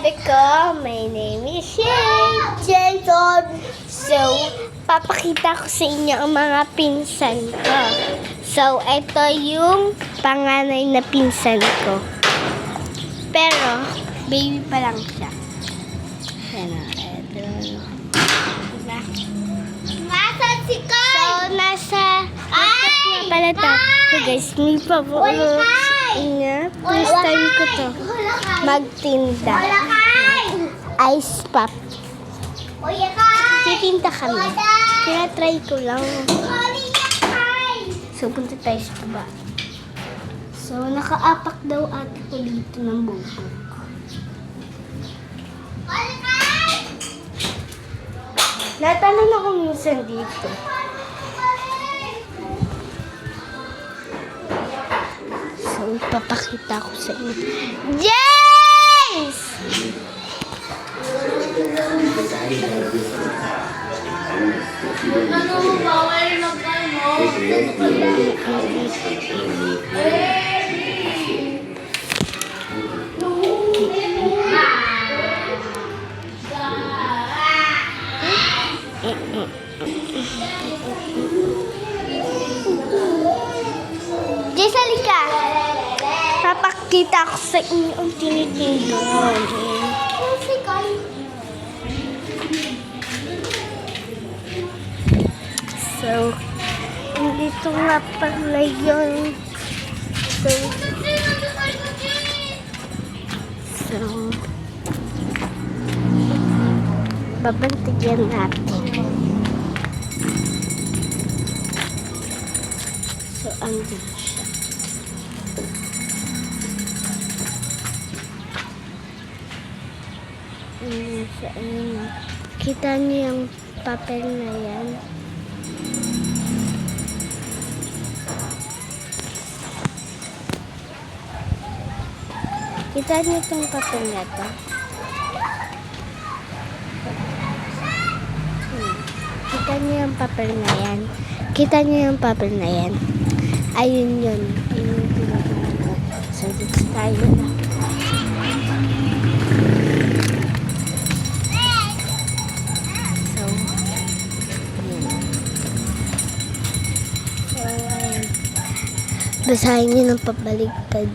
bebe ko. My name is Jason. So, papakita ko sa inyo ang mga pinsan ko. So, ito yung panganay na pinsan ko. Pero, baby pa lang siya. Yan o, ito. Diba? Nasaan si Kai? So, nasa pala to. So guys, may pabulong ingat. First time ko to magtinda. Wala Kai! Ice pop. Kuya Kai! Titinda kami. Kaya try ko lang. Kuya Kai! So, punta tayo sa baba. So, nakaapak daw ate ko dito ng bubog. Kuya Kai! Natanong ako minsan dito. So, ipapakita ko sa inyo. Jace! Bawal magkano? Jace, halika! Papakita ko sa inyo ang tinitinda ko. Si Kai? So, dito nga pala yun. So, babantigyan natin. So, andun siya. Kita niyo yung papel na yan. Kita niyo itong papel na to. Kita niyo yung papel na yan. Kita niyo yung papel na yan. Ayun yun. Ayun yung pinagano ko. So, dito tayo na. So, ayun. So, ayun. Basahin niyo ng pabaligtad.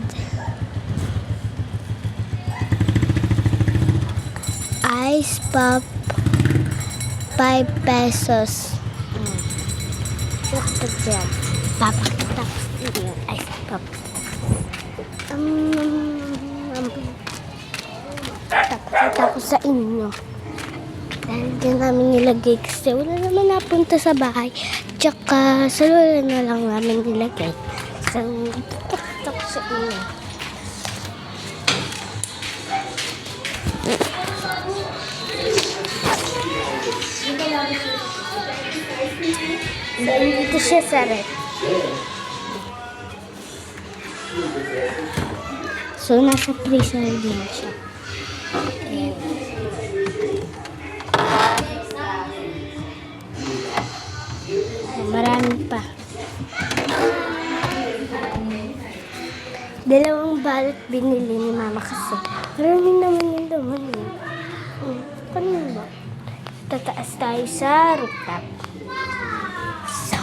Ice pop, 5 pesos. Sakto dyan. Papakita ko sa inyo yung ice pop. Papakita ko sa inyo. Dahil dyan namin nilagay kasi wala naman napunta sa bahay. Tsaka sa lola na lang namin nilagay. So, papakita ko sa inyo. So, dito siya sa rep. So, nasa freezer din siya. Ayan. Marami pa. Dalawang balot binili ni mama kasi. Marami naman yung laman eh. Paano ba? Tataas tayo sa rooftop. So,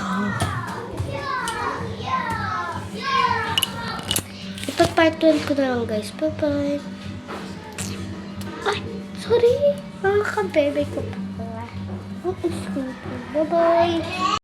ito part 1 ko na lang guys. Bye-bye. Ay, sorry. Mga kabebe ko pa. Bye-bye.